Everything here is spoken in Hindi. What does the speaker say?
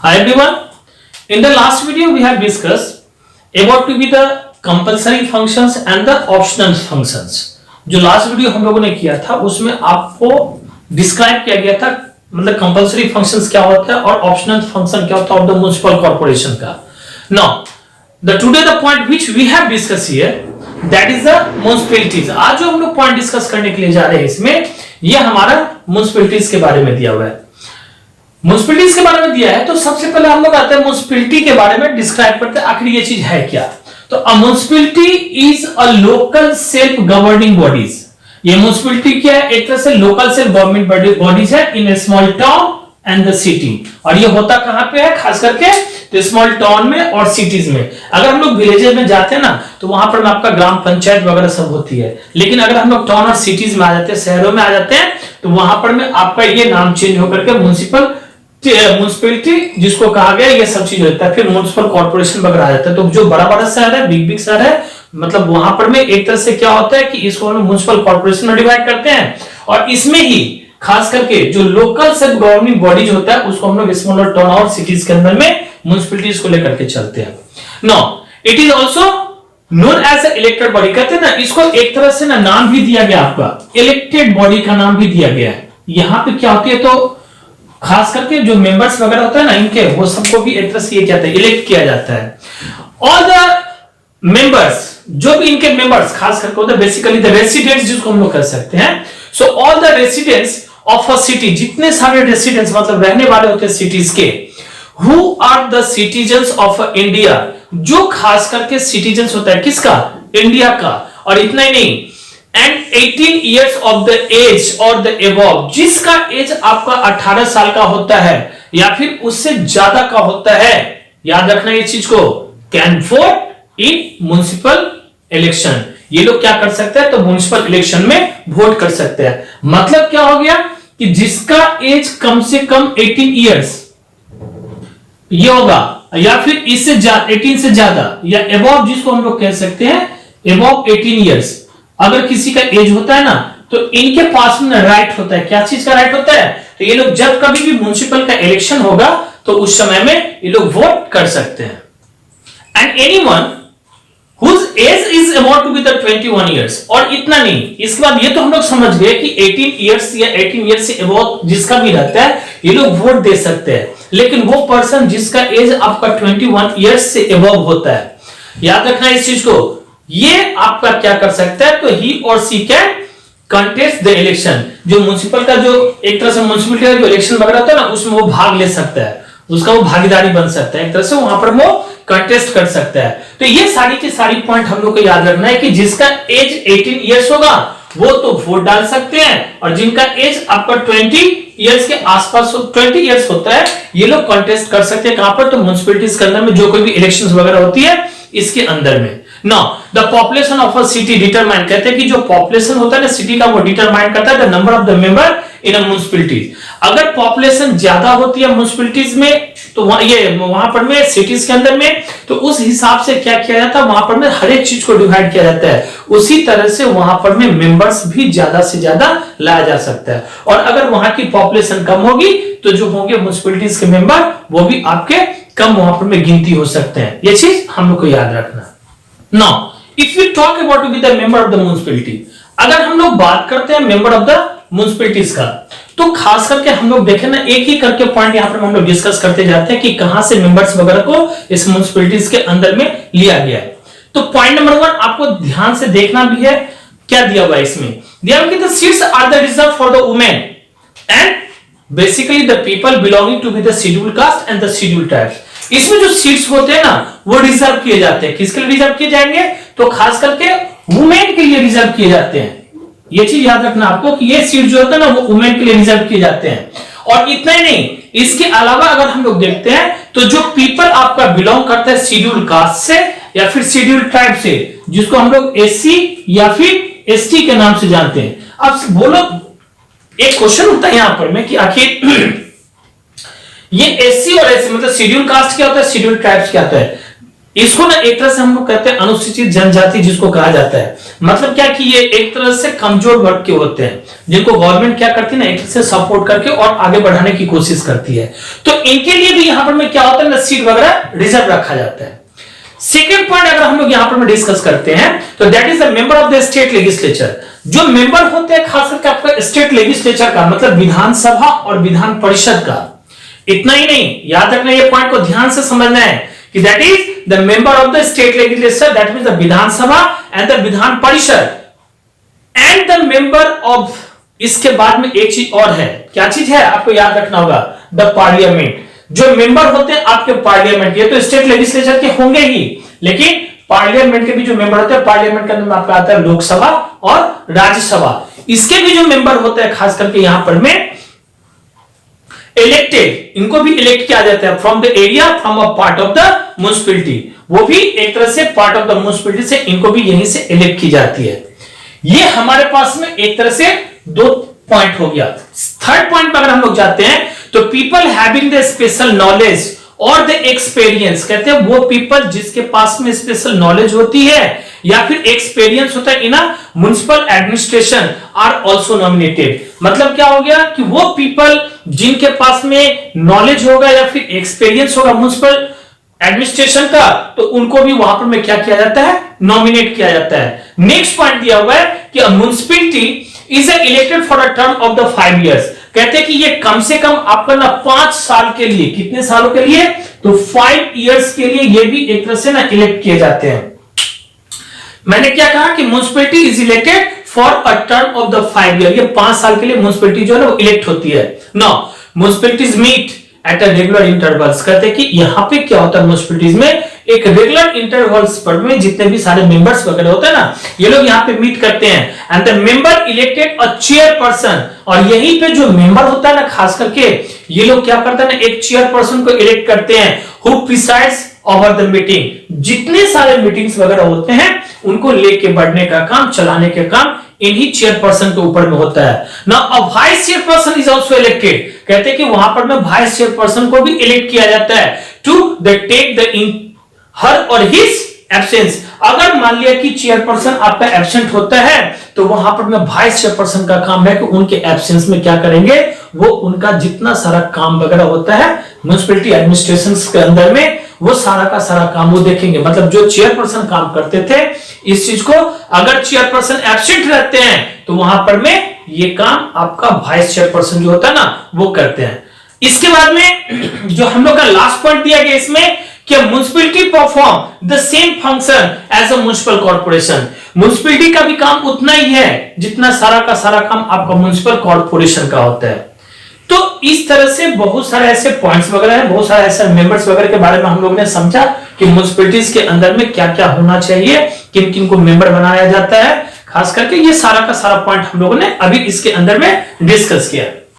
Hi everyone. In the last video we have discussed about to be the compulsory functions and the optional functions. जो लास्ट वीडियो हम लोगों ने किया था उसमें आपको डिस्क्राइब किया गया था मतलब कंपल्सरी फंक्शंस क्या होता है और ऑप्शनल फंक्शन क्या होता है ऑफ द म्युनिसिपल कॉर्पोरेशन का. Now the today the point which we have discuss here that is the municipalities. आज जो हम लोग पॉइंट डिस्कस करने के लिए जा रहे हैं इसमें ये हमारा म्युनिसिपैलिटीज के बारे में दिया हुआ है. म्युनिसिपैलिटीज के बारे में दिया है तो सबसे पहले हम लोग आते हैं म्युनिसिपैलिटी के बारे में डिस्क्राइब करते हैं आखिर ये चीज है क्या. तो a municipality is a local self governing bodies. ये म्युनिसिपैलिटी क्या है? एक तरह से लोकल सेल्फ गवर्नमेंट बॉडीज है in a small town and the city. और ये होता कहां पे है? खास करके तो स्मॉल टाउन में और सिटीज में. अगर हम लोग विलेजेस में जाते हैं ना तो वहां पर आपका ग्राम पंचायत वगैरह सब होती है. लेकिन अगर हम लोग टाउन और सिटीज में आ जाते हैं, शहरों में आ जाते हैं तो वहां पर में आपका ये नाम चेंज होकर के म्युनिसिपैलिटी जिसको कहा गया ये सब चीज होता है. फिर म्युनिसिपल कॉर्पोरेशन वगैरह आ जाता है. तो जो बड़ा बड़ा शहर है, बिग बिग शहर है, मतलब वहां पर में एक तरह से क्या होता है कि इसको हम म्युनिसिपल कॉर्पोरेशन में डिवाइड करते हैं. और इसमें ही खास करके जो लोकल सेल्फ गवर्निंग बॉडीज होता है उसको हम लोग स्मॉलर टाउन और सिटीज के अंदर में म्युनिसिपैलिटीज को लेकर के चलते हैं. Now it is also known as elected body. कहते हैं ना इसको एक तरह से ना नाम भी दिया गया, आपका इलेक्टेड बॉडी का नाम भी दिया गया है. यहां पे क्या होती है तो खास करके जो मेंबर्स वगैरह होता है ना इनके वो सबको भी एक तरह से ये कहते हैं इलेक्ट किया जाता है. ऑल द मेंबर्स जो भी इनके मेंबर्स खास करके होते हैं बेसिकली द रेसिडेंट्स जिसको हम लोग कह सकते हैं. So all the residents of a city, जितने सारे रेसिडेंट्स मतलब रहने वाले होते हैं सिटीज के, who are the citizens of India, जो खास करके सिटीजन्स होता है किसका? इंडिया का. और इतना ही नहीं, and 18 years of the age or the above, जिसका एज आपका 18 साल का होता है या फिर उससे ज्यादा का होता है, याद रखना ये चीज को, can vote in municipal election. ये लोग क्या कर सकते हैं तो म्युनिसिपल इलेक्शन में वोट कर सकते हैं. मतलब क्या हो गया कि जिसका एज कम से कम 18 years ये होगा या फिर इससे 18 से ज्यादा या अबव जिसको हम लोग कह सकते हैं अबव 18 years. अगर किसी का एज होता है ना तो इनके पास में राइट होता है. क्या चीज का राइट होता है? तो ये लोग जब कभी भी म्युनिसिपल का इलेक्शन होगा तो उस समय में ये लोग वोट कर सकते हैं. And anyone whose age is about to be the 21 years. और इतना नहीं, इसके बाद ये तो हम लोग समझ गए कि 18 years या 18 years से above जिसका भी रहता है ये लोग वोट दे सकते हैं. लेकिन वो पर्सन जिसका एज आपका 21 years से above होता है, याद रखना इस चीज को, ये आपका क्या कर सकता है तो ही और सी कैन कंटेस्ट द इलेक्शन. जो म्युनिसिपल का जो एक तरह से म्युनिसिपैलिटी का जो इलेक्शन वगैरह होता है ना उसमें वो भाग ले सकता है, उसका वो भागीदारी बन सकता है, एक तरह से वहां पर वो कंटेस्ट कर सकता है. तो ये सारी की सारी पॉइंट हम लोग को याद रखना है कि जिसका एज 18 years होगा वो तो वोट डाल सकते हैं और जिनका एज आपका 20 years के आसपास 20 years होता है ये लोग कंटेस्ट कर सकते हैं. कहां पर? तो म्युनिसिपैलिटीज के अंदर में जो कोई भी इलेक्शंस वगैरह होती है इसके अंदर में. Now the population of a city determine, कहते हैं कि जो पॉपुलेशन होता है ना सिटी का वो डिटरमाइन करता है the number of the member in a municipality. अगर पॉपुलेशन ज्यादा होती है म्युनिसिपैलिटीज में तो वहां पर में सिटीज के अंदर में तो उस हिसाब से क्या किया जाता है वहां पर में हर एक चीज को डिवाइड किया जाता है. उसी तरह से वहां पर में मेंबर्स भी ज्यादा से ज्यादा लाया जा सकता है. और अगर वहां की पॉपुलेशन कम होगी तो जो होंगे म्युनिसिपैलिटीज के मेंबर वो भी आपके कम वहां पर में गिनती हो सकते हैं. ये चीज हम लोग को याद रखना. Now, if we talk about to be the member of the municipality, अगर हम लोग बात करते हैं मेंबर ऑफ द म्युनिसिपैलिटीज का तो खास करके हम लोग देखें ना एक ही करके पॉइंट यहाँ पर हम लोग डिस्कस करते जाते हैं कि कहां से मेंबर्स वगैरह को इस म्युनिसिपैलिटीज के अंदर में लिया गया है. तो पॉइंट नंबर 1 आपको ध्यान से देखना भी है. क्या दिया हुआ है इसमें? दिया हुआ कि the seats are the reserve for the women and basically the people belonging to be the schedule caste and the schedule tribes. इसमें जो सीट्स होते हैं ना वो रिजर्व किए जाते हैं. किसके लिए रिजर्व किए जाएंगे? तो खास करके वुमेन के लिए रिजर्व किए जाते हैं. ये चीज याद रखना आपको कि ये सीट जो होता है ना वो वुमेन के लिए रिजर्व किए जाते हैं. और इतना ही नहीं, इसके अलावा अगर हम लोग देखते हैं तो जो पीपल आपका बिलोंग करता है शेड्यूल कास्ट से या फिर शेड्यूल ट्राइब से, जिसको हम लोग एससी या फिर एसटी के नाम से जानते हैं. अब बोलो एक क्वेश्चन होता है यहां पर में कि आखिर ये एससी और एससी मतलब शेड्यूल कास्ट क्या होता है, शेड्यूल ट्राइब्स क्या होता है? इसको ना एक तरह से हम लोग कहते हैं अनुसूचित जनजाति जिसको कहा जाता है। मतलब क्या कि ये एक तरह से कमजोर वर्ग के होते हैं जिनको गवर्नमेंट क्या करती है ना एक तरह से सपोर्ट करके और आगे बढ़ाने की कोशिश करती है। तो इनके लिए भी यहां पर में क्या होता है ना सीट वगैरह रिजर्व रखा जाता है। सेकेंड पॉइंट अगर हम लोग यहां पर में डिस्कस करते हैं तो that is the member of the state legislature. जो मेंबर होते हैं खास करके आपका स्टेट लेजिस्लेचर का मतलब विधानसभा और विधान परिषद का। इतना ही नहीं, याद रखना ये पॉइंट को ध्यान से समझना है कि that is the member of the state legislature, that means the Vidhan Sabha and the Vidhan Parishad and the member of, इसके बाद में एक चीज और है, क्या चीज है आपको याद रखना होगा, द पार्लियामेंट। जो मेंबर होते हैं आपके पार्लियामेंट, ये तो स्टेट लेजिस्लेचर के होंगे ही, लेकिन पार्लियामेंट के भी जो मेंबर होते हैं, पार्लियामेंट का नाम आपका आता है लोकसभा और राज्यसभा, इसके भी जो मेंबर होते हैं खास करके यहां पर में इलेक्टेड, इनको भी इलेक्ट किया जाता है from the area, from a part of the municipality, वो भी एक तरह से पार्ट ऑफ द म्युनिसिपैलिटी से इनको भी यहीं से इलेक्ट की जाती है। ये हमारे पास में एक तरह से दो पॉइंट हो गया। थर्ड पॉइंट पर अगर हम लोग जाते हैं तो people having the special knowledge और द एक्सपीरियंस, कहते हैं वो पीपल जिसके पास में स्पेशल नॉलेज होती है या फिर एक्सपीरियंस होता है in municipal administration are also nominated. मतलब क्या हो गया कि वो पीपल जिनके पास में नॉलेज होगा या फिर एक्सपीरियंस होगा म्युनिसिपल एडमिनिस्ट्रेशन का, तो उनको भी वहां पर में क्या किया जाता है, नॉमिनेट किया जाता है। नेक्स्ट पॉइंट दिया हुआ है कि municipality is elected for a term of the 5 years। कहते हैं कि ये कम से कम आपका ना 5 साल के लिए, कितने सालों के लिए, तो 5 years के लिए ये भी एक तरह से ना इलेक्ट किए जाते हैं। मैंने क्या कहा कि municipality is elected for a term of the 5 years, ये 5 साल के लिए म्युनिसिपैलिटी जो है वो इलेक्ट होती है। Now municipalities meet at a regular intervals, कहते हैं कि यहां पे क्या होता है म्युनिसिपैलिटीज में एक रेगुलर इंटरवल्स पर में जितने भी सारे मेंबर्स वगैरह होते हैं ना, ये लोग यहाँ पे मीट करते हैं and the member elected a chairperson, और यहीं पे जो मेंबर होता है ना खास करके ये लोग क्या करते हैं ना एक चेयरपर्सन को इलेक्ट करते हैं who presides over the meeting. जितने सारे मीटिंग्स वगैरह होते हैं उनको लेके बढ़ने का काम, चलाने का काम इन्हीं चेयरपर्सन के ऊपर में होता है ना। अ vice chairperson is also elected, कहते हैं कि वहां पर में वाइस चेयरपर्सन को भी इलेक्ट किया जाता है to the take the in her or his absence. अगर मान लिया कि चेयरपर्सन आपका एब्सेंट होता है तो वहां पर में वाइस चेयरपर्सन का काम है कि उनके एब्सेंस में क्या करेंगे, वो उनका जितना सारा काम वगैरह होता है म्युनिसिपैलिटी एडमिनिस्ट्रेशन के अंदर में वो सारा का सारा काम वो देखेंगे। मतलब जो चेयरपर्सन काम करते थे इस चीज को, अगर चेयरपर्सन एब्सेंट रहते हैं तो वहां पर में ये काम आपका वाइस चेयरपर्सन जो होता है ना वो करते हैं। इसके बाद में जो हम लोग का लास्ट पॉइंट दिया गया इसमें कि municipality perform the same function as a municipal corporation. Municipality का भी काम उतना ही है जितना सारा का सारा काम आपका म्युनिसिपल कॉर्पोरेशन का होता है। तो इस तरह से बहुत सारे ऐसे पॉइंट्स वगैरह हैं, बहुत सारे ऐसे मेंबर्स वगैरह के बारे में हम लोग ने समझा कि म्युनिसिपैलिटीज के अंदर में क्या क्या होना चाहिए, किन किन को मेंबर बनाया जाता है, खास करके ये सारा का सारा पॉइंट हम लोगों ने अभी इसके अंदर में डिस्कस किया।